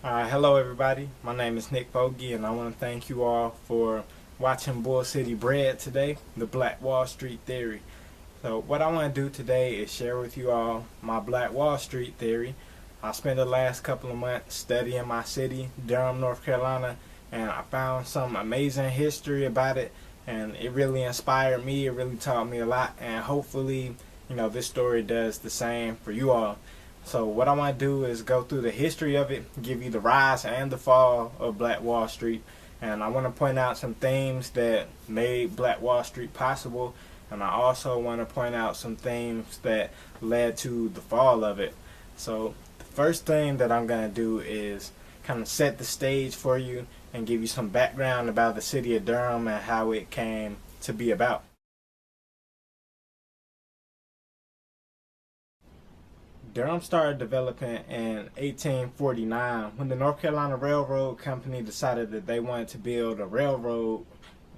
Hello everybody, my name is Nick Fogey and I want to thank you all for watching Bull City Bread today, the Black Wall Street Theory. So what I want to do today is share with you all my Black Wall Street theory. I spent the last couple of months studying my city, Durham, North Carolina, and I found some amazing history about it, and it really inspired me, it really taught me a lot, and hopefully, this story does the same for you all. So what I want to do is go through the history of it, give you the rise and the fall of Black Wall Street, and I want to point out some themes that made Black Wall Street possible, and I also want to point out some themes that led to the fall of it. So the first thing that I'm going to do is kind of set the stage for you and give you some background about the city of Durham and how it came to be about. Durham started developing in 1849 when the North Carolina Railroad Company decided that they wanted to build a railroad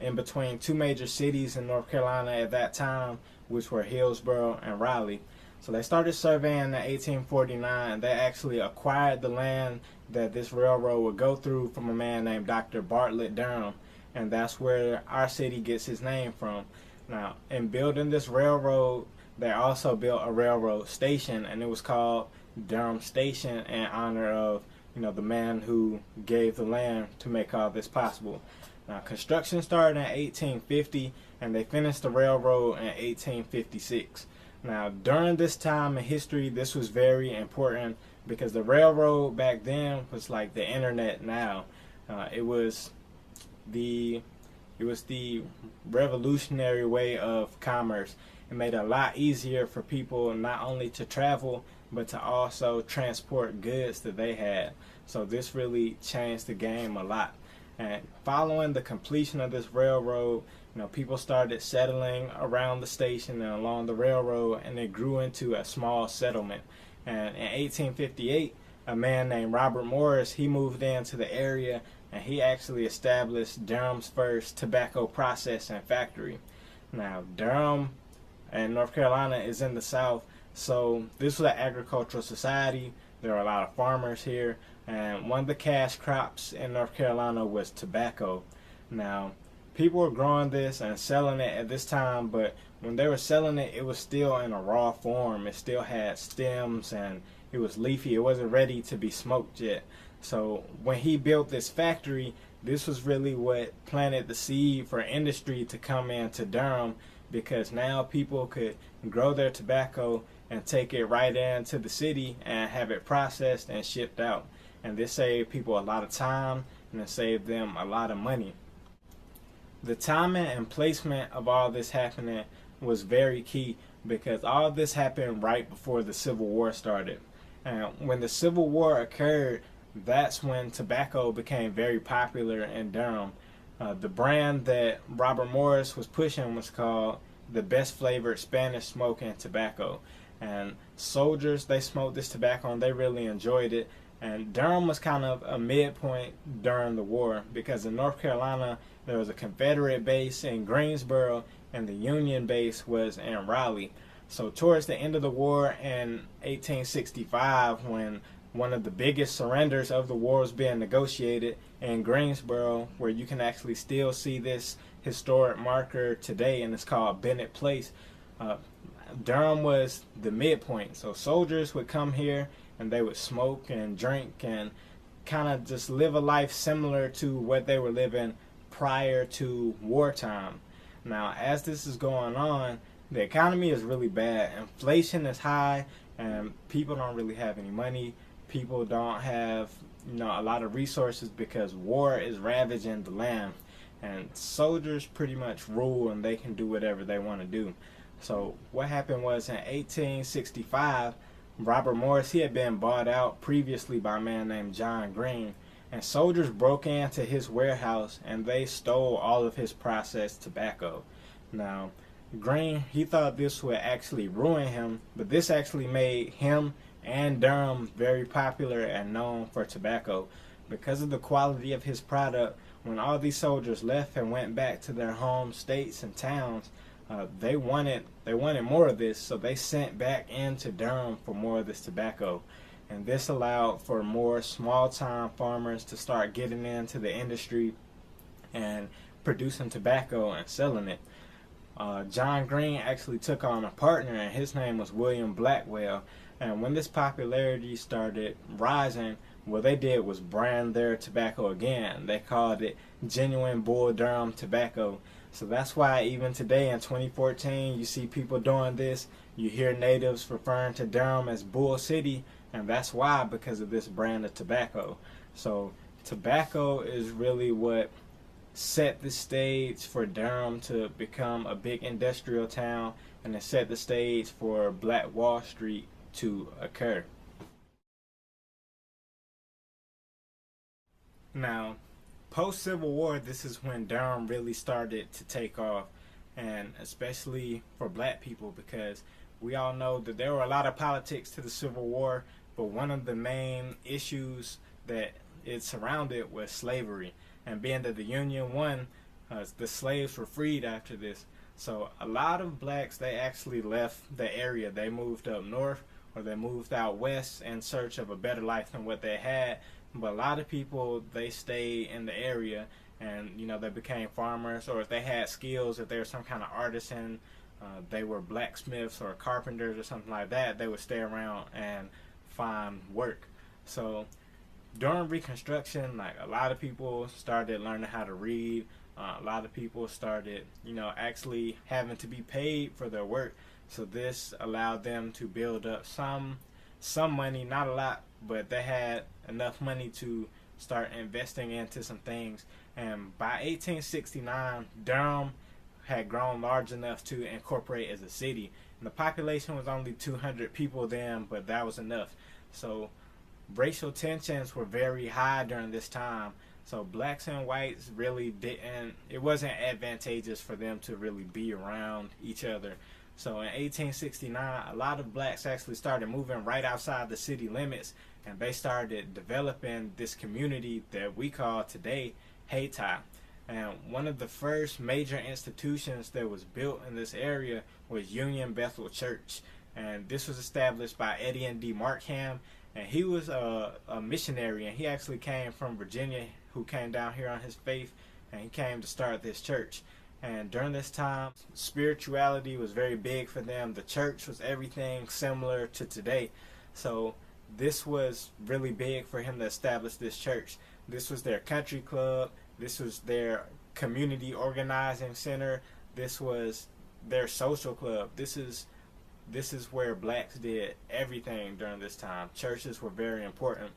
in between two major cities in North Carolina at that time, which were Hillsborough and Raleigh. So they started surveying in 1849. They actually acquired the land that this railroad would go through from a man named Dr. Bartlett Durham, and that's where our city gets its name from. Now, in building this railroad, they also built a railroad station, and it was called Durham Station in honor of the man who gave the land to make all this possible. Now, construction started in 1850, and they finished the railroad in 1856. Now, during this time in history, this was very important because the railroad back then was like the internet now. It was the revolutionary way of commerce. It made it a lot easier for people not only to travel but to also transport goods that they had. So this really changed the game a lot. And following the completion of this railroad, people started settling around the station and along the railroad, and it grew into a small settlement. And in 1858, a man named Robert Morris, he moved into the area, and he actually established Durham's first tobacco processing factory. Now, Durham and North Carolina is in the South, so this was an agricultural society. There were a lot of farmers here, and one of the cash crops in North Carolina was tobacco. Now, people were growing this and selling it at this time, but when they were selling it, it was still in a raw form. It still had stems and it was leafy. It wasn't ready to be smoked yet. So when he built this factory, this was really what planted the seed for industry to come into Durham, because now people could grow their tobacco and take it right into the city and have it processed and shipped out. And this saved people a lot of time, and it saved them a lot of money. The timing and placement of all this happening was very key because all of this happened right before the Civil War started. And when the Civil War occurred, that's when tobacco became very popular in Durham. The brand that Robert Morris was pushing was called the best flavored Spanish smoking tobacco. And soldiers, they smoked this tobacco and they really enjoyed it. And Durham was kind of a midpoint during the war because in North Carolina, there was a Confederate base in Greensboro and the Union base was in Raleigh. So towards the end of the war in 1865, when one of the biggest surrenders of the war was being negotiated in Greensboro, where you can actually still see this historic marker today, and it's called Bennett Place. Durham was the midpoint, so soldiers would come here and they would smoke and drink and kind of just live a life similar to what they were living prior to wartime. Now, as this is going on, the economy is really bad. Inflation is high, and people don't really have any money. People don't have, a lot of resources because war is ravaging the land, and soldiers pretty much rule, and they can do whatever they want to do. So what happened was in 1865, Robert Morris, he had been bought out previously by a man named John Green, and soldiers broke into his warehouse and they stole all of his processed tobacco. Now, Green, he thought this would actually ruin him, but this actually made him and Durham very popular and known for tobacco. Because of the quality of his product, when all these soldiers left and went back to their home states and towns, they wanted more of this, so they sent back into Durham for more of this tobacco. and this allowed for more small-time farmers to start getting into the industry and producing tobacco and selling it. John Green actually took on a partner, and his name was William Blackwell. And when this popularity started rising, what they did was brand their tobacco again. They called it Genuine Bull Durham Tobacco. So that's why even today in 2014, you see people doing this. You hear natives referring to Durham as Bull City, and that's why, because of this brand of tobacco. So tobacco is really what set the stage for Durham to become a big industrial town, and it set the stage for Black Wall Street to occur. Now, post-Civil War, this is when Durham really started to take off, and especially for black people, because we all know that there were a lot of politics to the Civil War, but one of the main issues that it surrounded was slavery. And being that the Union won, the slaves were freed after this. So a lot of blacks, they actually left the area. They moved up north, or they moved out west in search of a better life than what they had. But a lot of people, they stayed in the area, and they became farmers, or if they had skills, if they were some kind of artisan, they were blacksmiths or carpenters or something like that, they would stay around and find work. So during Reconstruction, like, a lot of people started learning how to read. A lot of people started, actually having to be paid for their work. So this allowed them to build up some money, not a lot, but they had enough money to start investing into some things. And by 1869, Durham had grown large enough to incorporate as a city. And the population was only 200 people then, but that was enough. So racial tensions were very high during this time. So blacks and whites really didn't, it wasn't advantageous for them to really be around each other. So in 1869, a lot of blacks actually started moving right outside the city limits, and they started developing this community that we call today Hayti. And one of the first major institutions that was built in this area was Union Bethel Church. And this was established by Eddie D. Markham, and he was a missionary, and he actually came from Virginia, who came down here on his faith, and he came to start this church. And during this time, spirituality was very big for them. The church was everything similar to today. So this was really big for him to establish this church. This was their country club. This was their community organizing center. This was their social club. This is where blacks did everything during this time. Churches were very important.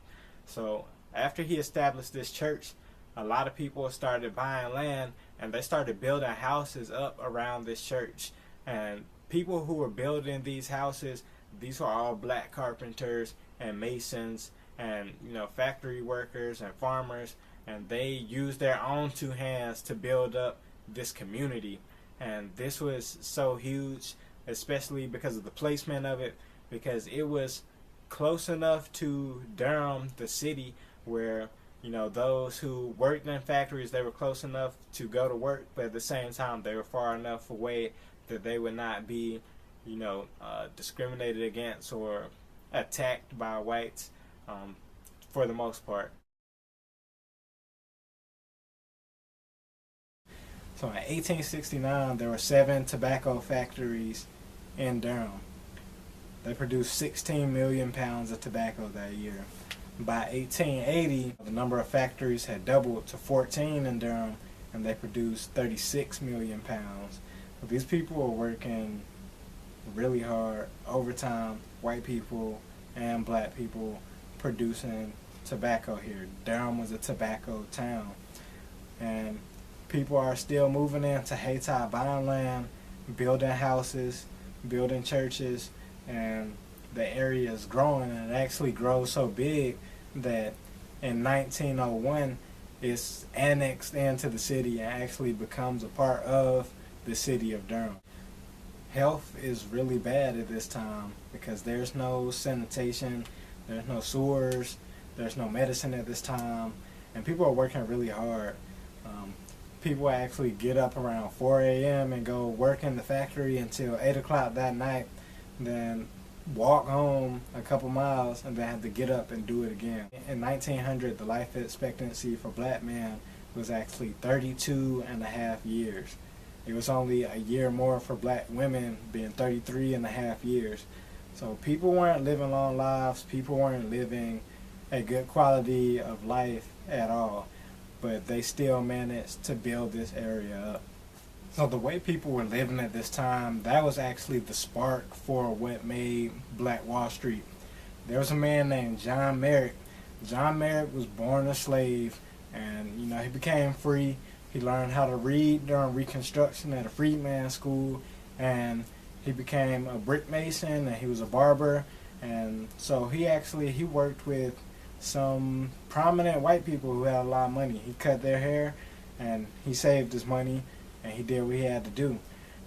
So after he established this church, a lot of people started buying land, and they started building houses up around this church. And people who were building these houses, these were all black carpenters and masons and factory workers and farmers, and they used their own two hands to build up this community. And this was so huge, especially because of the placement of it, because it was close enough to Durham, the city, where those who worked in factories, they were close enough to go to work, but at the same time they were far enough away that they would not be discriminated against or attacked by whites for the most part. So in 1869, there were 7 tobacco factories in Durham. They produced 16 million pounds of tobacco that year. By 1880, the number of factories had doubled to 14 in Durham, and they produced 36 million pounds. But these people were working really hard, overtime, white people and black people producing tobacco here. Durham was a tobacco town, and people are still moving into Hayti, buying land, building houses, building churches, and the area is growing, and it actually grows so big that in 1901 it's annexed into the city and actually becomes a part of the city of Durham. Health is really bad at this time because there's no sanitation, there's no sewers, there's no medicine at this time, and people are working really hard. People actually get up around 4 a.m. and go work in the factory until 8 o'clock that night. Then walk home a couple miles and then have to get up and do it again. In 1900, the life expectancy for black men was actually 32 and a half years. It was only a year more for black women, being 33 and a half years. So people weren't living long lives, people weren't living a good quality of life at all, but they still managed to build this area up. So the way people were living at this time, that was actually the spark for what made Black Wall Street. There was a man named John Merrick. John Merrick was born a slave, and he became free. He learned how to read during Reconstruction at a freedman school, and he became a brick mason, and he was a barber. And so he worked with some prominent white people who had a lot of money. He cut their hair, and he saved his money, and he did what he had to do.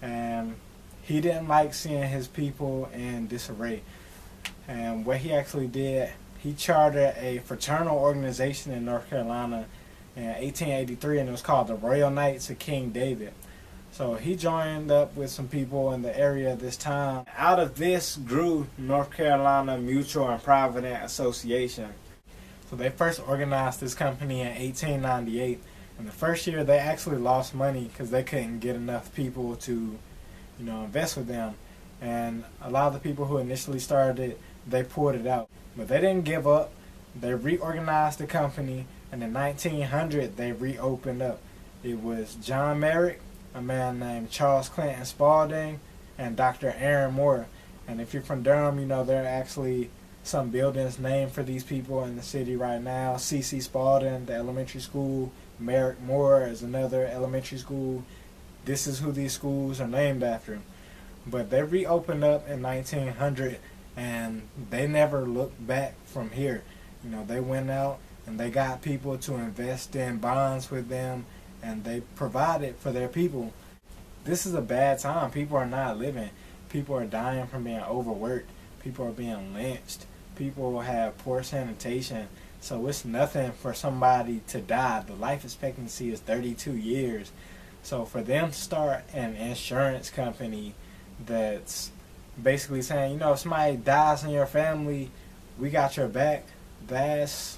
And he didn't like seeing his people in disarray. And what he actually did, he chartered a fraternal organization in North Carolina in 1883, and it was called the Royal Knights of King David. So he joined up with some people in the area at this time. Out of this grew North Carolina Mutual and Provident Association. So they first organized this company in 1898. And the first year they actually lost money because they couldn't get enough people to, invest with them. And a lot of the people who initially started it, they pulled it out. But they didn't give up. They reorganized the company, and in 1900 they reopened up. It was John Merrick, a man named Charles Clinton Spalding, and Dr. Aaron Moore. And if you're from Durham, there are actually some buildings named for these people in the city right now. C.C. Spalding, the elementary school. Merrick Moore is another elementary school. This is who these schools are named after. But they reopened up in 1900, and they never looked back from here. They went out and they got people to invest in bonds with them, and they provided for their people. This is a bad time. People are not living. People are dying from being overworked. People are being lynched. People have poor sanitation. So it's nothing for somebody to die. The life expectancy is 32 years. So for them to start an insurance company that's basically saying, if somebody dies in your family, we got your back, that's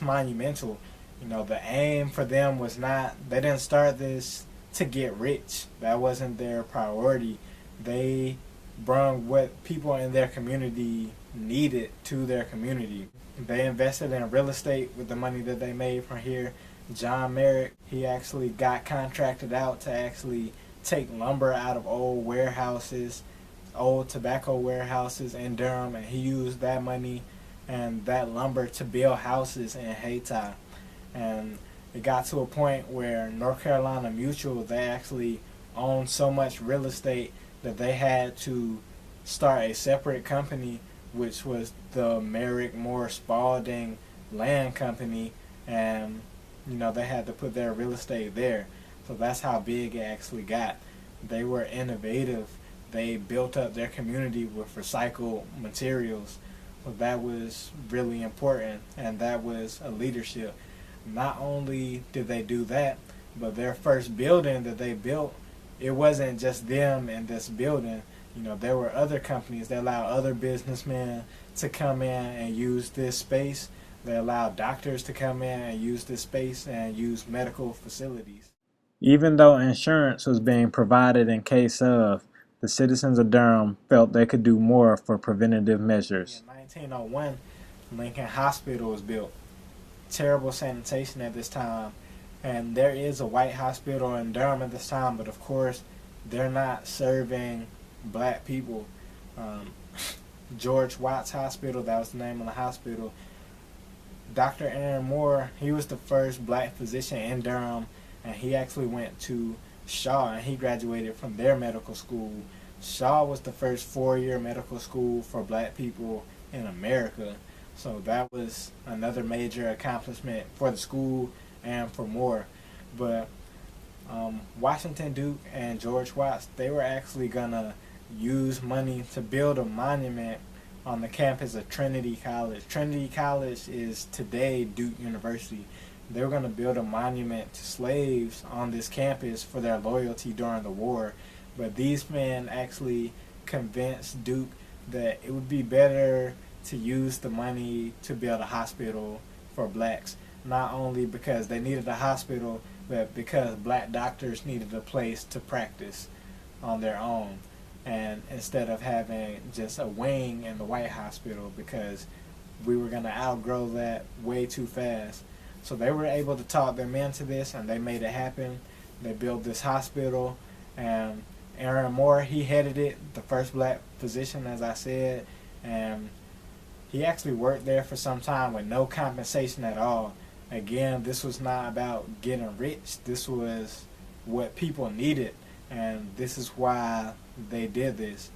monumental. The aim for them was not, they didn't start this to get rich. That wasn't their priority. They brought what people in their community needed to their community. They invested in real estate with the money that they made from here. John Merrick, he actually got contracted out to actually take lumber out of old warehouses, old tobacco warehouses in Durham, and he used that money and that lumber to build houses in Hayti. And it got to a point where North Carolina Mutual, they actually owned so much real estate that they had to start a separate company, which was the Merrick Moore Spalding Land Company, and they had to put their real estate there. So that's how big it actually got. They were innovative. They built up their community with recycled materials. So that was really important, and that was a leadership. Not only did they do that, but their first building that they built, it wasn't just them in this building. There were other companies that allowed other businessmen to come in and use this space. They allowed doctors to come in and use this space and use medical facilities. Even though insurance was being provided in case of, the citizens of Durham felt they could do more for preventative measures. In 1901, Lincoln Hospital was built. Terrible sanitation at this time. And there is a white hospital in Durham at this time, but of course, they're not serving black people. George Watts Hospital, that was the name of the hospital. Dr. Aaron Moore, he was the first black physician in Durham, and he actually went to Shaw, and he graduated from their medical school. Shaw was the first 4-year medical school for black people in America. So that was another major accomplishment for the school and for Moore. But Washington Duke and George Watts, they were actually going to use money to build a monument on the campus of Trinity College. Trinity College is today Duke University. They were going to build a monument to slaves on this campus for their loyalty during the war. But these men actually convinced Duke that it would be better to use the money to build a hospital for blacks, not only because they needed a hospital, but because black doctors needed a place to practice on their own, and instead of having just a wing in the white hospital, because we were going to outgrow that way too fast. So they were able to talk them into this, and they made it happen. They built this hospital, and Aaron Moore, he headed it, the first black physician, as I said, and he actually worked there for some time with no compensation at all. Again, this was not about getting rich. This was what people needed, and this is why they did this.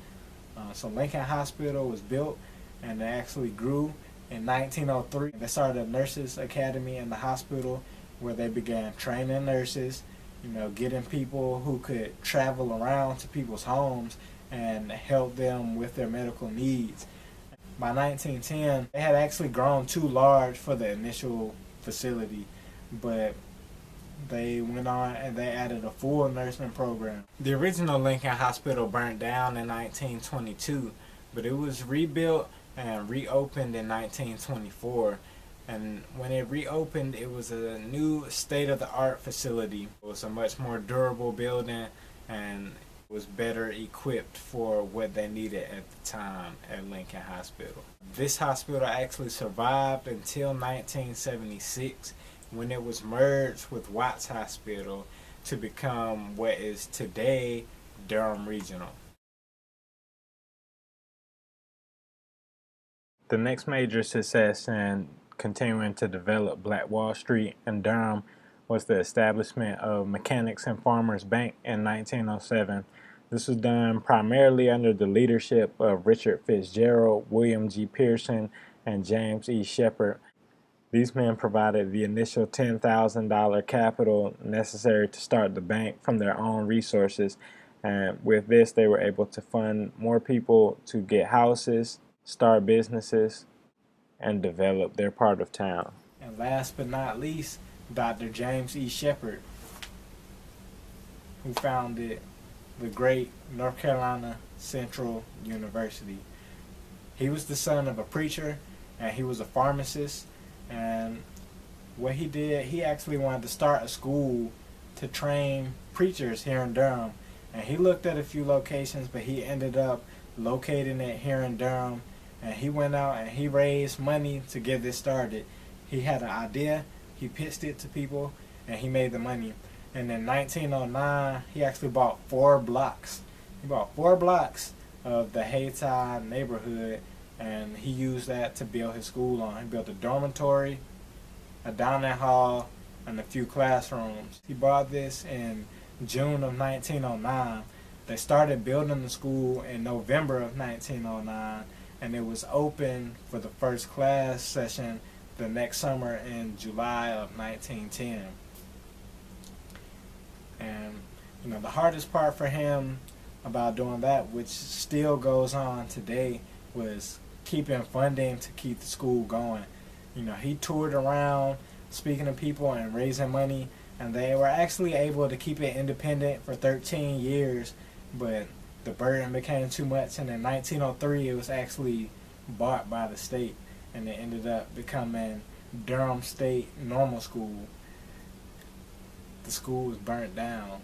So Lincoln Hospital was built, and it actually grew. In 1903, they started a nurses academy in the hospital where they began training nurses, getting people who could travel around to people's homes and help them with their medical needs. By 1910, they had actually grown too large for the initial facility, but they went on and they added a full nursing program. The original Lincoln Hospital burnt down in 1922, but it was rebuilt and reopened in 1924. And when it reopened, it was a new state-of-the-art facility. It was a much more durable building and was better equipped for what they needed at the time at Lincoln Hospital. This hospital actually survived until 1976, when it was merged with Watts Hospital to become what is today Durham Regional. The next major success in continuing to develop Black Wall Street in Durham was the establishment of Mechanics and Farmers Bank in 1907. This was done primarily under the leadership of Richard Fitzgerald, William G. Pearson, and James E. Shepard. These men provided the initial $10,000 capital necessary to start the bank from their own resources, and with this they were able to fund more people to get houses, start businesses, and develop their part of town. And last but not least, Dr. James E. Shepard, who founded the great North Carolina Central University. He was the son of a preacher, and he was a pharmacist, and what he did, he actually wanted to start a school to train preachers here in Durham, and he looked at a few locations, but he ended up locating it here in Durham, and he went out and he raised money to get this started. He had an idea, he pitched it to people, and he made the money. And in 1909, he actually bought 4 blocks. He bought 4 blocks of the Hayti neighborhood, and he used that to build his school on. He built a dormitory, a dining hall, and a few classrooms. He bought this in June of 1909. They started building the school in November of 1909, and it was open for the first class session the next summer in July of 1910. And the hardest part for him about doing that, which still goes on today, was keeping funding to keep the school going. He toured around speaking to people and raising money, and they were actually able to keep it independent for 13 years, but the burden became too much, and in 1903 it was actually bought by the state, and it ended up becoming Durham State Normal School. The school was burnt down,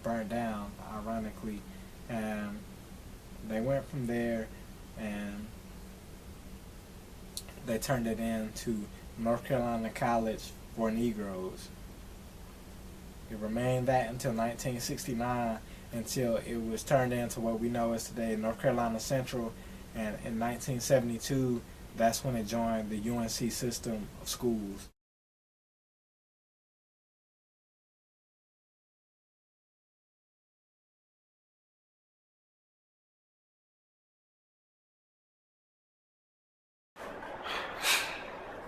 ironically, and they went from there and they turned it into North Carolina College for Negroes. It remained that until 1969, until it was turned into what we know as today North Carolina Central, and in 1972 that's when it joined the UNC system of schools.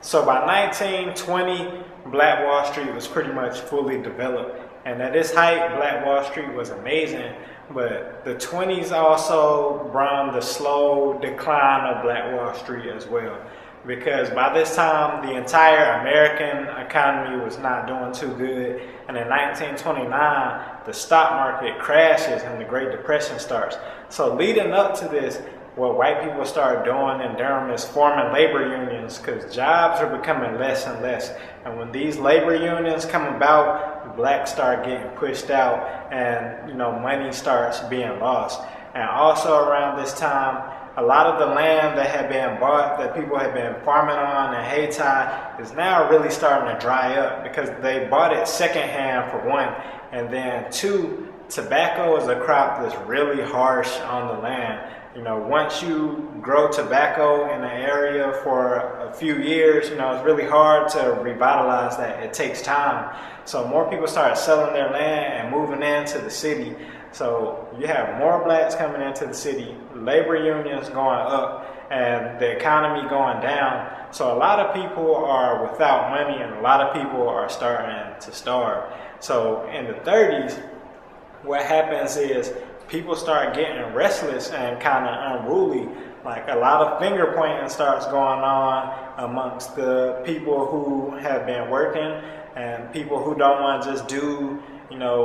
So by 1920, Black Wall Street was pretty much fully developed. And at its height, Black Wall Street was amazing. But the 20s also brought the slow decline of Black Wall Street as well. Because by this time, the entire American economy was not doing too good. And in 1929, the stock market crashes and the Great Depression starts. So leading up to this, what white people start doing in Durham is forming labor unions, because jobs are becoming less and less. And when these labor unions come about, blacks start getting pushed out, and money starts being lost. And also around this time, a lot of the land that had been bought, that people had been farming on in Haiti, is now really starting to dry up, because they bought it secondhand, for one, and then two, tobacco is a crop that's really harsh on the land. Once you grow tobacco in an area for a few years, it's really hard to revitalize that. It takes time. So more people start selling their land and moving into the city. So you have more blacks coming into the city, labor unions going up, and the economy going down. So a lot of people are without money, and a lot of people are starting to starve. So in the 30s, what happens is people start getting restless and kind of unruly. Like, a lot of finger pointing starts going on amongst the people who have been working, and people who don't want to just do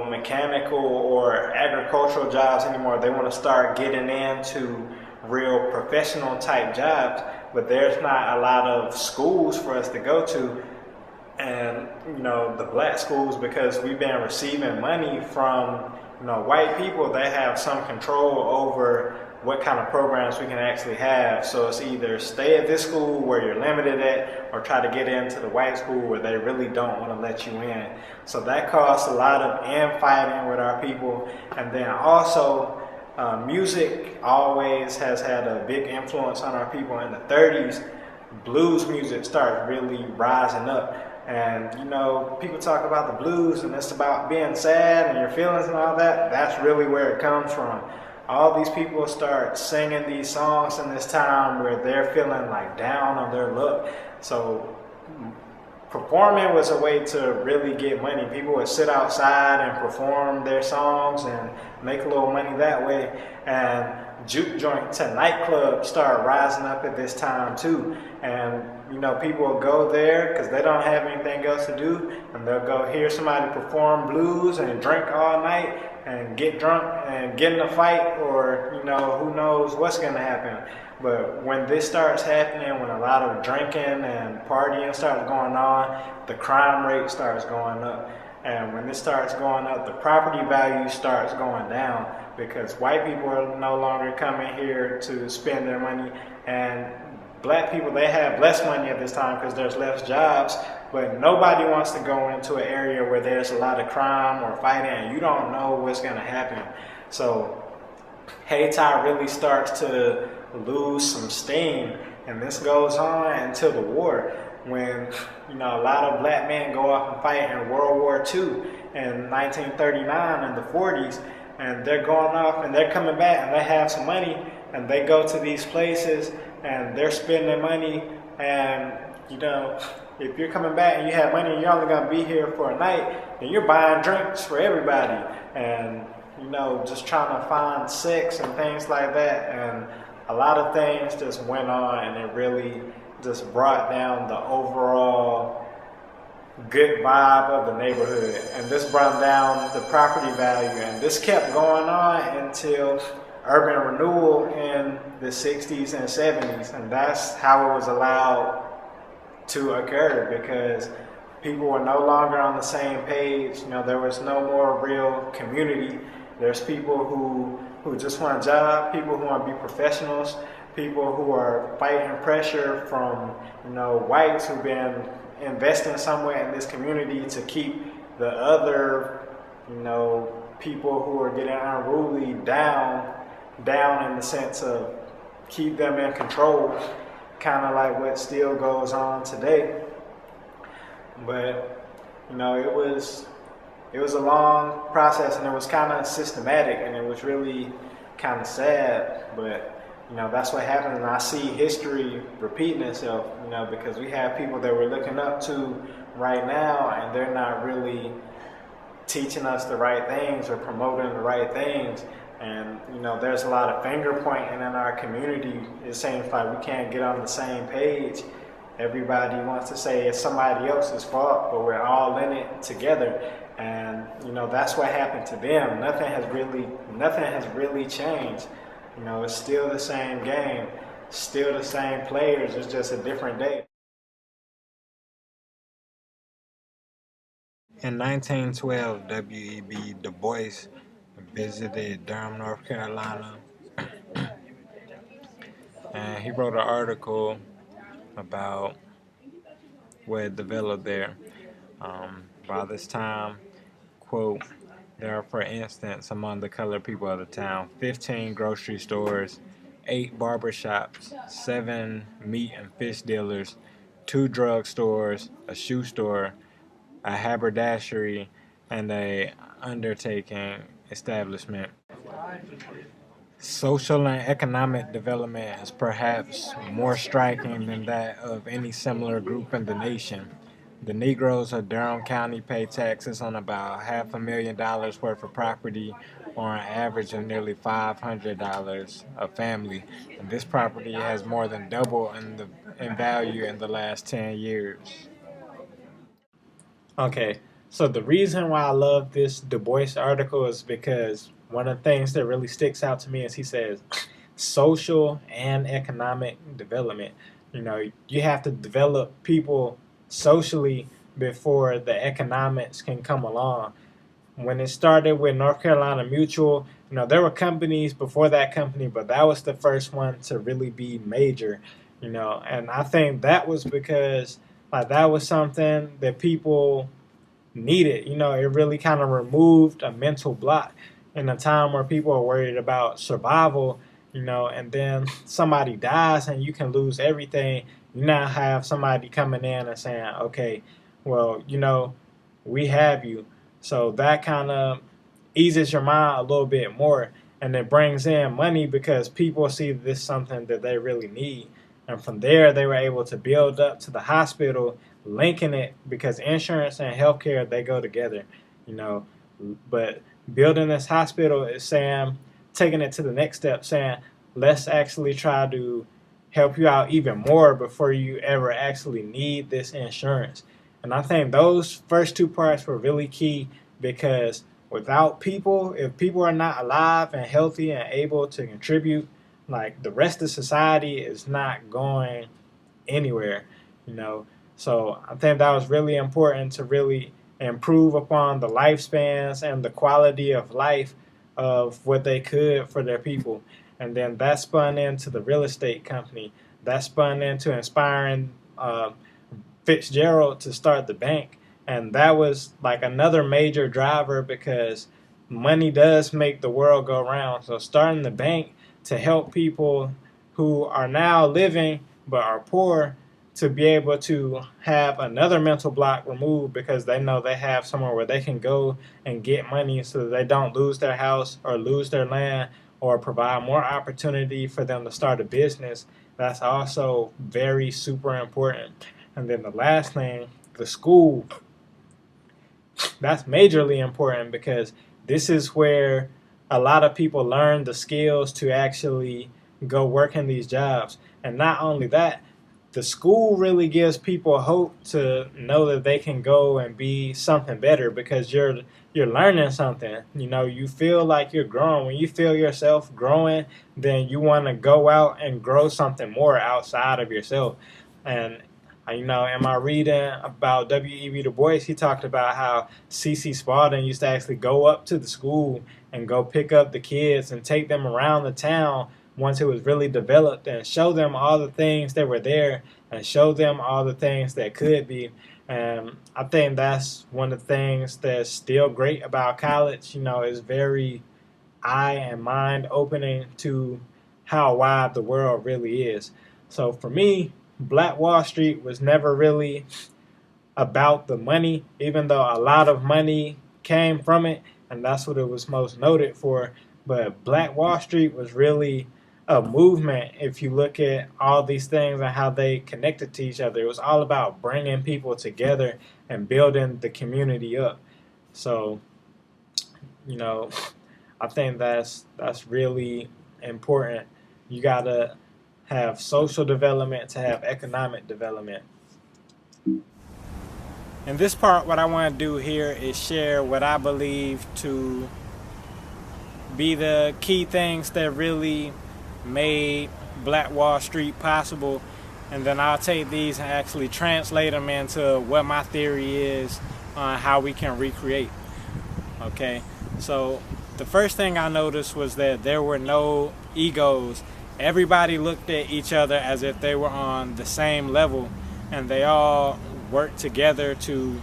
mechanical or agricultural jobs anymore. They want to start getting into real professional type jobs, but there's not a lot of schools for us to go to. And the black schools, because we've been receiving money from white people, they have some control over what kind of programs we can actually have. So it's either stay at this school where you're limited at, or try to get into the white school where they really don't want to let you in. So that caused a lot of infighting with our people. And then also, music always has had a big influence on our people. In the 30s, blues music started really rising up. And people talk about the blues, and it's about being sad and your feelings and all that. That's really where it comes from. All these people start singing these songs in this time where they're feeling like down on their luck. So performing was a way to really get money. People would sit outside and perform their songs and make a little money that way. And juke joints and nightclubs start rising up at this time too. And people will go there because they don't have anything else to do, and they'll go hear somebody perform blues and drink all night and get drunk and get in a fight, or who knows what's going to happen. But when this starts happening, when a lot of drinking and partying starts going on, the crime rate starts going up. And when this starts going up, the property value starts going down, because white people are no longer coming here to spend their money, and black people, they have less money at this time because there's less jobs. But nobody wants to go into an area where there's a lot of crime or fighting, and you don't know what's going to happen. So Haiti really starts to lose some steam, and this goes on until the war, when a lot of black men go off and fight in World War II in 1939 and the 40s, and they're going off and they're coming back and they have some money, and they go to these places and they're spending money. And if you're coming back and you have money and you're only going to be here for a night, then you're buying drinks for everybody, and just trying to find sex and things like that. And a lot of things just went on, and it really just brought down the overall good vibe of the neighborhood. And this brought down the property value, and this kept going on until urban renewal in the 60s and 70s. And that's how it was allowed to occur, because people were no longer on the same page. There was no more real community. There's people who just want a job, people who want to be professionals, people who are fighting pressure from whites who've been investing somewhere in this community to keep the other people who are getting unruly down in the sense of keep them in control, kind of like what still goes on today. But it was a long process, and it was kind of systematic, and it was really kind of sad. But that's what happens, and I see history repeating itself. Because we have people that we're looking up to right now, and they're not really teaching us the right things or promoting the right things. And there's a lot of finger pointing in our community. It seems like we can't get on the same page. Everybody wants to say it's somebody else's fault, but we're all in it together. And that's what happened to them. Nothing has really changed. You know, it's still the same game, still the same players. It's just a different day. In 1912, W.E.B. Du Bois visited Durham, North Carolina, and he wrote an article about what developed there. By this time, quote, there are, for instance, among the colored people of the town, 15 grocery stores, 8 barber shops, 7 meat and fish dealers, 2 drug stores, a shoe store, a haberdashery, and a undertaking establishment. Social and economic development is perhaps more striking than that of any similar group in the nation. The Negroes of Durham County pay taxes on about $500,000 worth of property, or an average of nearly $500 a family. And this property has more than doubled in value in the last 10 years. Okay, so the reason why I love this Du Bois article is because one of the things that really sticks out to me is he says social and economic development. You know, you have to develop people socially before the economics can come along. When it started with North Carolina Mutual, you know, there were companies before that company, but that was the first one to really be major, you know, and I think that was because like that was something that people needed. You know, it really kind of removed a mental block in a time where people are worried about survival, you know, and then somebody dies and you can lose everything. You now have somebody coming in and saying, okay, well, you know, we have you. So that kind of eases your mind a little bit more, and it brings in money because people see this something that they really need. And from there, they were able to build up to the hospital, linking it because insurance and healthcare they go together, you know. But building this hospital is saying, taking it to the next step, saying, let's actually try to help you out even more before you ever actually need this insurance. And I think those first two parts were really key because without people, if people are not alive and healthy and able to contribute, like the rest of society is not going anywhere, you know. So I think that was really important to really improve upon the lifespans and the quality of life of what they could for their people. And then that spun into the real estate company. That spun into inspiring Fitzgerald to start the bank. And that was like another major driver because money does make the world go round. So starting the bank to help people who are now living but are poor to be able to have another mental block removed because they know they have somewhere where they can go and get money so that they don't lose their house or lose their land, or provide more opportunity for them to start a business. That's also very super important. And then the last thing, the school, that's majorly important because this is where a lot of people learn the skills to actually go work in these jobs. And not only that, the school really gives people hope to know that they can go and be something better because you're learning something. You know, you feel like you're growing. When you feel yourself growing, then you want to go out and grow something more outside of yourself. And you know, in my reading about W.E.B. Du Bois, he talked about how C.C. Spalding used to actually go up to the school and go pick up the kids and take them around the town once it was really developed and show them all the things that were there and show them all the things that could be. And I think that's one of the things that's still great about college. You know, it's very eye and mind opening to how wide the world really is. So for me, Black Wall Street was never really about the money, even though a lot of money came from it, and that's what it was most noted for. But Black Wall Street was really a movement if you look at all these things and how they connected to each other. It was all about bringing people together and building the community up. So, you know, I think that's really important. You gotta have social development to have economic development. In this part, what I want to do here is share what I believe to be the key things that really made Black Wall Street possible, and then I'll take these and actually translate them into what my theory is on how we can recreate. Okay, so the first thing I noticed was that there were no egos. Everybody looked at each other as if they were on the same level, and they all worked together to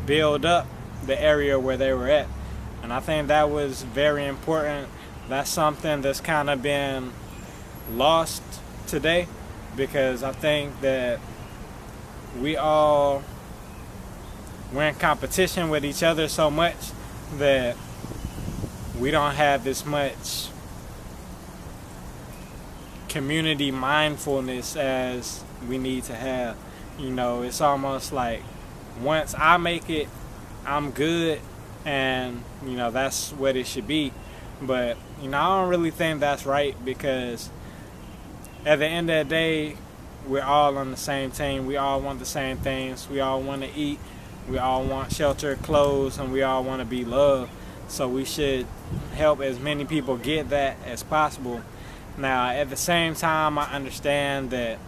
build up the area where they were at. And I think that was very important. That's something that's kind of been lost today, because I think that we're in competition with each other so much that we don't have as much community mindfulness as we need to have. You know, it's almost like once I make it, I'm good, and you know, that's what it should be. But you know, I don't really think that's right, because at the end of the day, we're all on the same team. We all want the same things. We all want to eat. We all want shelter, clothes, and we all want to be loved. So we should help as many people get that as possible. Now, at the same time, I understand that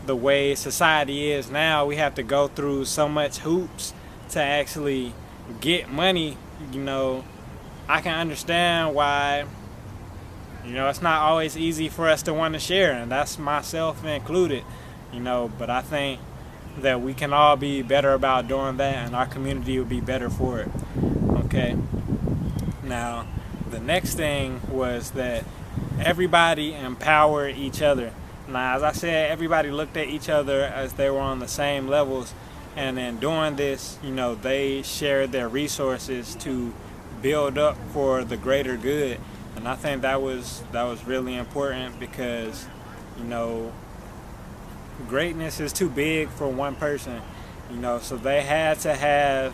the way society is now, we have to go through so much hoops to actually get money. You know, I can understand why, you know, it's not always easy for us to want to share, and that's myself included, you know, but I think that we can all be better about doing that, and our community will be better for it. Okay. Now, the next thing was that everybody empowered each other. Now, as I said, everybody looked at each other as they were on the same levels, and in doing this, you know, they shared their resources to build up for the greater good. And I think that was really important, because, you know, greatness is too big for one person, you know, so they had to have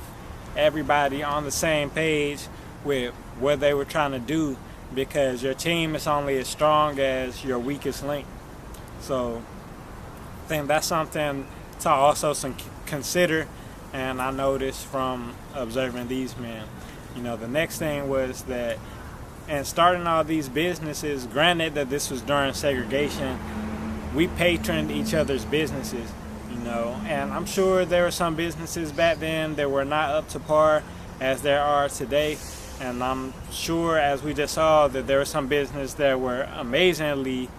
everybody on the same page with what they were trying to do, because your team is only as strong as your weakest link. So I think that's something to also consider, and I noticed from observing these men. You know, the next thing was that in starting all these businesses, granted that this was during segregation, we patroned each other's businesses, you know, and I'm sure there were some businesses back then that were not up to par as there are today. And I'm sure, as we just saw, that there were some businesses that were amazingly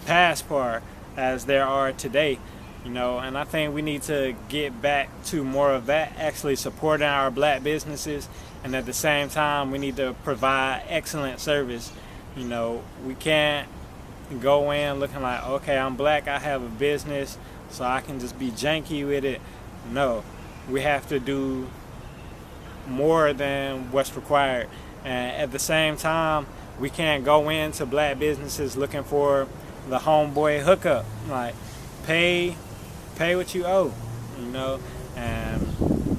past par as there are today, you know, and I think we need to get back to more of that, actually supporting our black businesses, and at the same time we need to provide excellent service. You know, we can't go in looking like, okay, I'm black, I have a business, so I can just be janky with it. No, we have to do more than what's required. And at the same time, we can't go into black businesses looking for the homeboy hookup. Like, pay what you owe, you know, and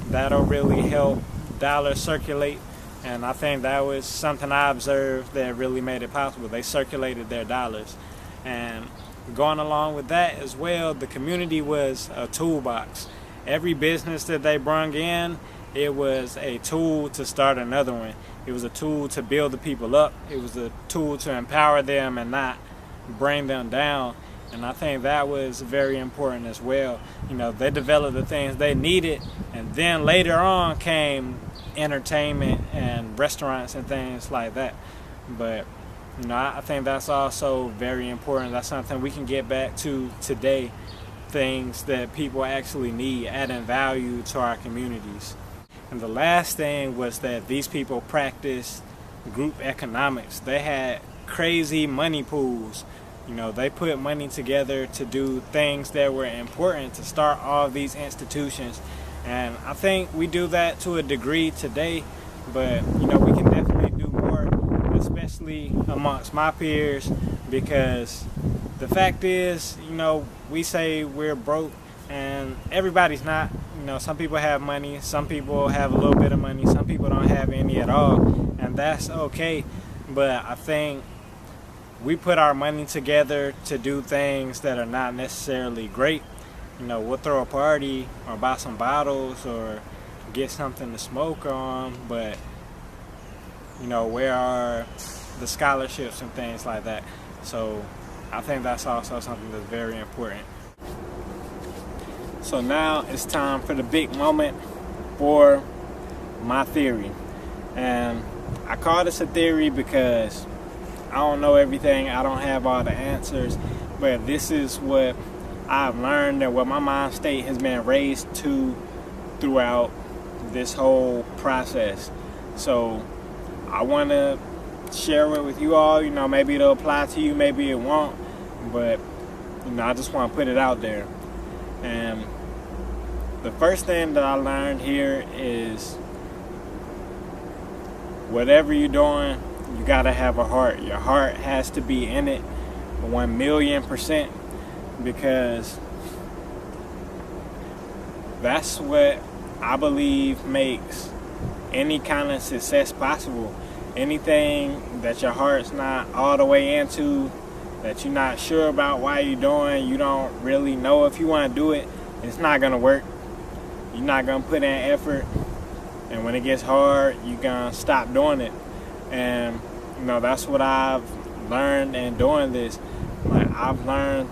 that'll really help dollars circulate. And I think that was something I observed that really made it possible. They circulated their dollars. And going along with that as well, the community was a toolbox. Every business that they brought in, it was a tool to start another one. It was a tool to build the people up. It was a tool to empower them and not bring them down. And I think that was very important as well. You know, they developed the things they needed, and then later on came entertainment and restaurants and things like that. But, you know, I think that's also very important. That's something we can get back to today, things that people actually need, adding value to our communities. And the last thing was that these people practiced group economics. They had crazy money pools. You know, they put money together to do things that were important to start all of these institutions. And I think we do that to a degree today, but, you know, we can definitely do more, especially amongst my peers, because the fact is, you know, we say we're broke, and everybody's not. You know, some people have money, some people have a little bit of money, some people don't have any at all, and that's okay. But I think we put our money together to do things that are not necessarily great. You know, we'll throw a party or buy some bottles or get something to smoke on, but You know, where are the scholarships and things like that? So I think that's also something that's very important. So now it's time for the big moment for my theory. And I call this a theory because I don't know everything, I don't have all the answers, but this is what I've learned and what my mind state has been raised to throughout this whole process. So I want to share it with you all. You know, maybe it'll apply to you, maybe it won't, but you know, I just want to put it out there. And the first thing that I learned here is whatever you're doing, you gotta have a heart. Your heart has to be in it 1,000,000%, because that's what I believe makes any kind of success possible. Anything that your heart's not all the way into, that you're not sure about why you're doing, you don't really know if you want to do it, it's not gonna work. You're not gonna put in effort, and when it gets hard, you're gonna stop doing it. And you know, that's what I've learned in doing this. Like, I've learned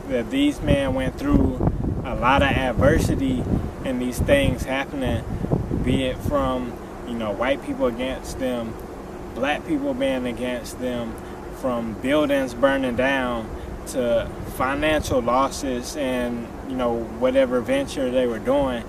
that these men went through a lot of adversity and these things happening, be it from, you know, white people against them, black people being against them, from buildings burning down to financial losses and, you know, whatever venture they were doing.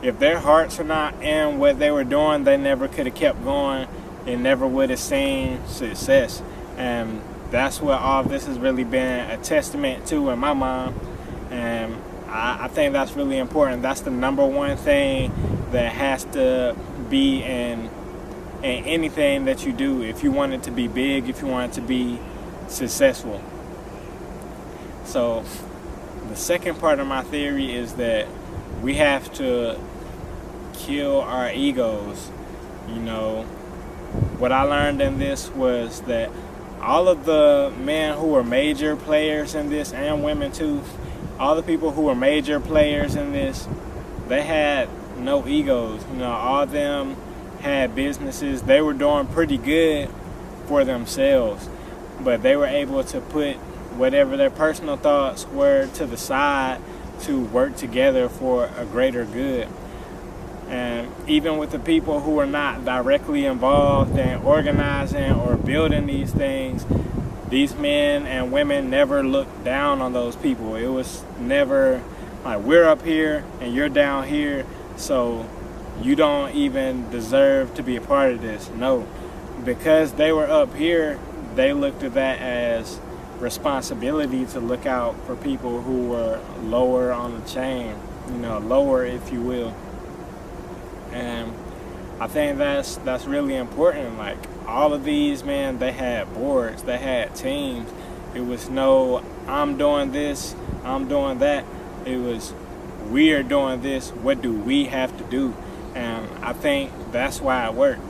If their hearts are not in what they were doing, they never could have kept going. They never would have seen success. And that's what all of this has really been a testament to in my mind. And I think that's really important. That's the number one thing that has to be in anything that you do if you want it to be big, if you want it to be successful. So the second part of my theory is that we have to kill our egos. You know, what I learned in this was that all of the men who were major players in this, and women too, all the people who were major players in this, they had no egos. You know, all of them had businesses. They were doing pretty good for themselves, but they were able to put whatever their personal thoughts were to the side to work together for a greater good. And even with the people who were not directly involved in organizing or building these things, these men and women never looked down on those people. It was never like, we're up here and you're down here, so you don't even deserve to be a part of this. No, because they were up here, they looked at that as responsibility to look out for people who were lower on the chain, you know, lower, if you will. And I think that's really important. Like, all of these men, they had boards, they had teams. It was no, I'm doing this, I'm doing that. It was, we are doing this, what do we have to do? And I think that's why it worked.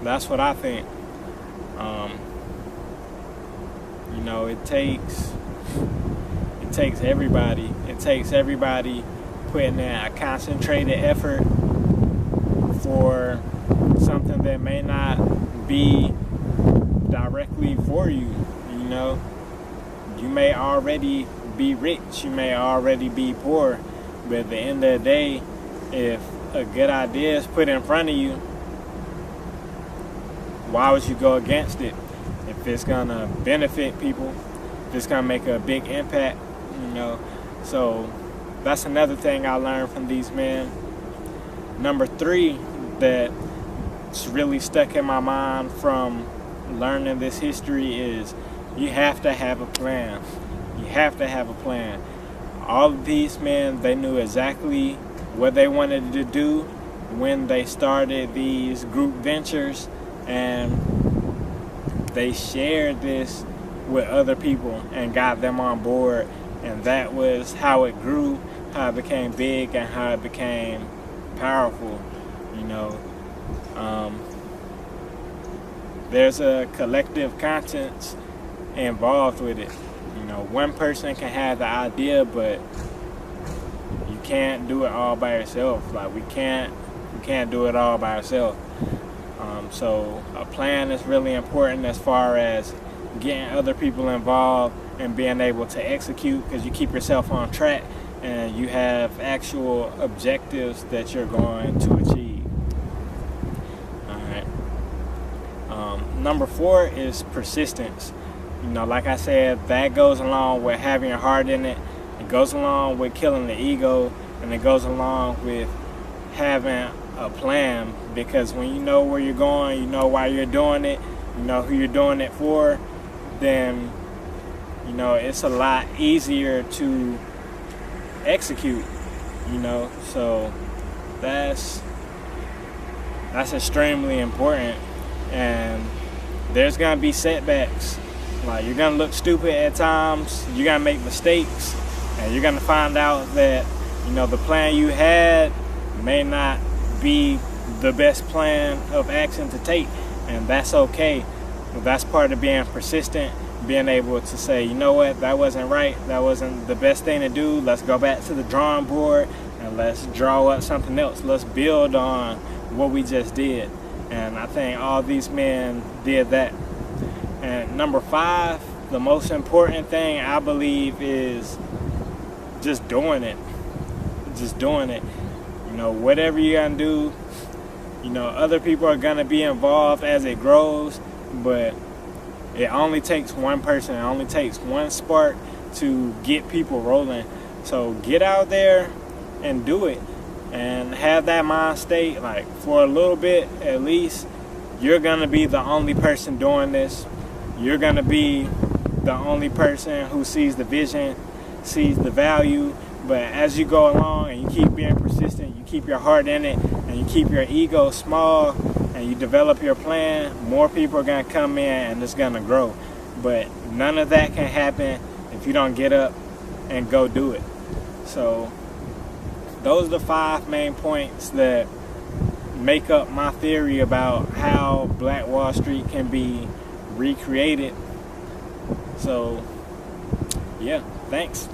That's what I think. You know, it takes everybody. It takes everybody putting in a concentrated effort for something that may not be directly for you. You know, you may already be rich, you may already be poor, but at the end of the day, if a good idea is put in front of you, why would you go against it? If it's gonna benefit people, if it's gonna make a big impact, you know. So that's another thing I learned from these men. Number 3 that's really stuck in my mind from learning this history is you have to have a plan. You have to have a plan. All of these men, they knew exactly what they wanted to do when they started these group ventures, and they shared this with other people and got them on board, and that was how it grew, how it became big, and how it became powerful. You know, there's a collective conscience involved with it. You know, one person can have the idea, but you can't do it all by yourself. Like, we can't do it all by ourselves. So a plan is really important as far as getting other people involved and being able to execute, because you keep yourself on track and you have actual objectives that you're going to achieve. Alright. Number 4 is persistence. You know, like I said, that goes along with having your heart in it. It goes along with killing the ego, and it goes along with having a plan, because when you know where you're going, you know why you're doing it, you know who you're doing it for, then you know it's a lot easier to execute, you know. So that's extremely important. And there's gonna be setbacks. Like, you're gonna look stupid at times, you're gonna make mistakes, and you're gonna find out that, you know, the plan you had may not be the best plan of action to take, and that's okay. That's part of being persistent, being able to say, you know what, that wasn't right, that wasn't the best thing to do, let's go back to the drawing board and let's draw up something else, let's build on what we just did. And I think all these men did that. And number 5, the most important thing I believe is just doing it. Just doing it. You know, whatever you're gonna do, you know, other people are gonna be involved as it grows, but it only takes one person, it only takes one spark to get people rolling. So get out there and do it, and have that mind state, like, for a little bit at least, you're gonna be the only person doing this. You're gonna be the only person who sees the vision, sees the value. But as you go along and you keep being persistent, you keep your heart in it, and you keep your ego small, and you develop your plan, more people are gonna come in and it's gonna grow. But none of that can happen if you don't get up and go do it. So those are the 5 main points that make up my theory about how Black Wall Street can be recreated. So yeah, thanks.